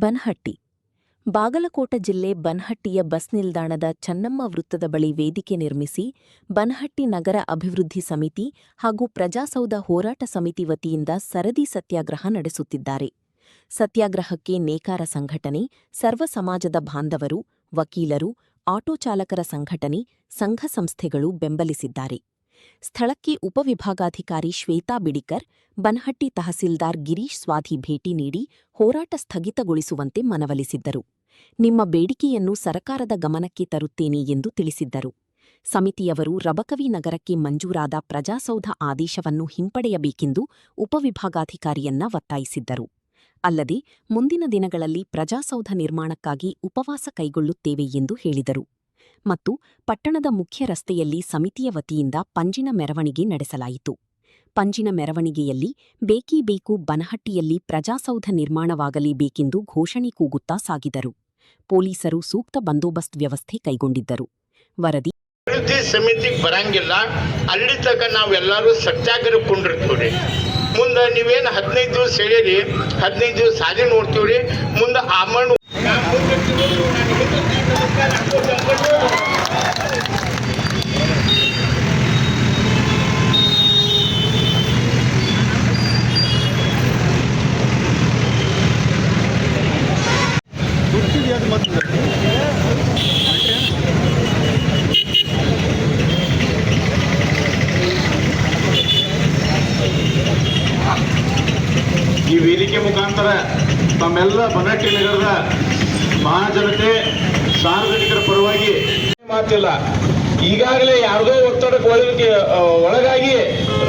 ಬನಹಟ್ಟಿ ಬಾಗಲಕೋಟ ಜಿಲ್ಲೆ ಬನಹಟ್ಟಿಯ ಬಸ್ ನಿಲ್ದಾಣದ ಚನ್ನಮ್ಮ ವೃತ್ತದ ಬಳಿ ವೇದಿಕೆ ನಿರ್ಮಿಸಿ ಬನಹಟ್ಟಿ ನಗರ ಅಭಿವೃದ್ಧಿ ಸಮಿತಿ ಹಾಗೂ ಪ್ರಜಾಸೌಧ ಹೋರಾಟ ಸಮಿತಿ ವತಿಯಿಂದ ಸರದಿ ಸತ್ಯಾಗ್ರಹ ನಡೆಸುತ್ತಿದ್ದಾರೆ. ಸತ್ಯಾಗ್ರಹಕ್ಕೆ ನೇಕಾರ ಸಂಘಟನೆ, ಸರ್ವ ಸಮಾಜದ ಬಾಂಧವರು, ವಕೀಲರು, ಆಟೋ ಚಾಲಕರ ಸಂಘಟನೆ, ಸಂಘ ಸಂಸ್ಥೆಗಳು ಬೆಂಬಲಿಸಿದ್ದಾರೆ. ಸ್ಥಳಕ್ಕೆ ಉಪವಿಭಾಗಾಧಿಕಾರಿ ಶ್ವೇತಾ ಬಿಡಿಕರ್, ಬನಹಟ್ಟಿ ತಹಸೀಲ್ದಾರ್ ಗಿರೀಶ್ ಸ್ವಾಧಿ ಭೇಟಿ ನೀಡಿ ಹೋರಾಟ ಸ್ಥಗಿತಗೊಳಿಸುವಂತೆ ಮನವೊಲಿಸಿದ್ದರು. ನಿಮ್ಮ ಬೇಡಿಕೆಯನ್ನು ಸರಕಾರದ ಗಮನಕ್ಕೆ ತರುತ್ತೇನೆ ಎಂದು ತಿಳಿಸಿದ್ದರು. ಸಮಿತಿಯವರು ರಬಕವಿ ನಗರಕ್ಕೆ ಮಂಜೂರಾದ ಪ್ರಜಾಸೌಧ ಆದೇಶವನ್ನು ಹಿಂಪಡೆಯಬೇಕೆಂದು ಉಪವಿಭಾಗಾಧಿಕಾರಿಯನ್ನ ಒತ್ತಾಯಿಸಿದ್ದರು. ಅಲ್ಲದೆ ಮುಂದಿನ ದಿನಗಳಲ್ಲಿ ಪ್ರಜಾಸೌಧ ನಿರ್ಮಾಣಕ್ಕಾಗಿ ಉಪವಾಸ ಕೈಗೊಳ್ಳುತ್ತೇವೆ ಎಂದು ಹೇಳಿದರು. ಮತ್ತು ಪಟ್ಟಣದ ಮುಖ್ಯ ರಸ್ತೆಯಲ್ಲಿ ಸಮಿತಿಯ ವತಿಯಿಂದ ಪಂಜಿನ ಮೆರವಣಿಗೆ ನಡೆಸಲಾಯಿತು. ಪಂಜಿನ ಮೆರವಣಿಗೆಯಲ್ಲಿ ಬೇಕೇ ಬೇಕು ಬನಹಟ್ಟಿಯಲ್ಲಿ ಪ್ರಜಾಸೌಧ ನಿರ್ಮಾಣವಾಗಲೇಬೇಕೆಂದು ಘೋಷಣೆ ಕೂಗುತ್ತಾ ಸಾಗಿದರು. ಪೊಲೀಸರು ಸೂಕ್ತ ಬಂದೋಬಸ್ತ್ ವ್ಯವಸ್ಥೆ ಕೈಗೊಂಡಿದ್ದರು. ವರದಿ ಅಭಿವೃದ್ಧಿ ಸಮಿತಿಗೆ ಬರಂಗಿಲ್ಲ. ಅಲ್ಲಿ ತನಕ ನಾವೆಲ್ಲರೂ ಸತ್ಯಾಗ್ರಹ ಕೊಂಡಿರ್ತೀವ್ರಿ. ಮುಂದೆ ನೀವೇನು 15 ದಿವಸ ಹೇಳಿರಿ, 15 ದಿವಸ ಹಾದಿ ನೋಡ್ತೀವ್ರಿ. ಮುಂದೆ ಆಮಣ್ಣು ಈ ವೇದಿಕೆ ಮುಖಾಂತರ ತಮ್ಮೆಲ್ಲ ಬನಹಟ್ಟಿ ನಗರದ ಮಹಾಜನತೆ ಸಾರ್ವಜನಿಕರ ಪರವಾಗಿ ಮಾತಿಲ್ಲ. ಈಗಾಗಲೇ ಯಾರದೋ ಒತ್ತಡಕ್ಕೆ ಒಳಗಾಗಿ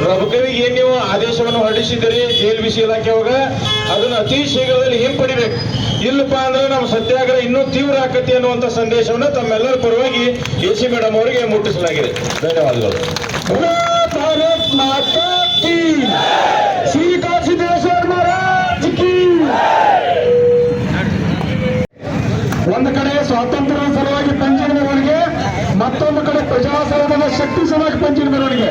ರಬಕವಿಗೆ ಏನ್ ನೀವು ಆದೇಶವನ್ನು ಹೊರಡಿಸಿದ್ದೀರಿ ಜೈಲ್ ಬಿಸಿ ಇಲಾಖೆ ಒಳಗ, ಅದನ್ನು ಅತಿ ಶೀಘ್ರದಲ್ಲಿ ಹಿಂಪಡಿಬೇಕು. ಇಲ್ಲಪ್ಪ ಅಂದ್ರೆ ನಮ್ಮ ಸತ್ಯಾಗ್ರಹ ಇನ್ನೂ ತೀವ್ರ ಆಕತಿ ಅನ್ನುವಂಥ ಸಂದೇಶವನ್ನು ತಮ್ಮೆಲ್ಲರ ಪರವಾಗಿ ಎಸಿ ಮೇಡಮ್ ಅವರಿಗೆ ಮುಟ್ಟಿಸಲಾಗಿದೆ. ಧನ್ಯವಾದಗಳು. ಭಾರತ್ ಮಾತಾ ಕೀ, ಶ್ರೀ ಕಾಶಿದೇಶ್ವರ ಮಹಾರಾಜ್ ಕೀ. ಒಂದು ಕಡೆ ಸ್ವಾತಂತ್ರ್ಯದ ಸಲುವಾಗಿ ಪಂಜಿನ ಮೆರವಣಿಗೆ, ಮತ್ತೊಂದು ಕಡೆ ಪ್ರಜಾಸೌಧದ ಶಕ್ತಿ ಸಲುವಾಗಿ ಪಂಜಿನ ಮೆರವಣಿಗೆ.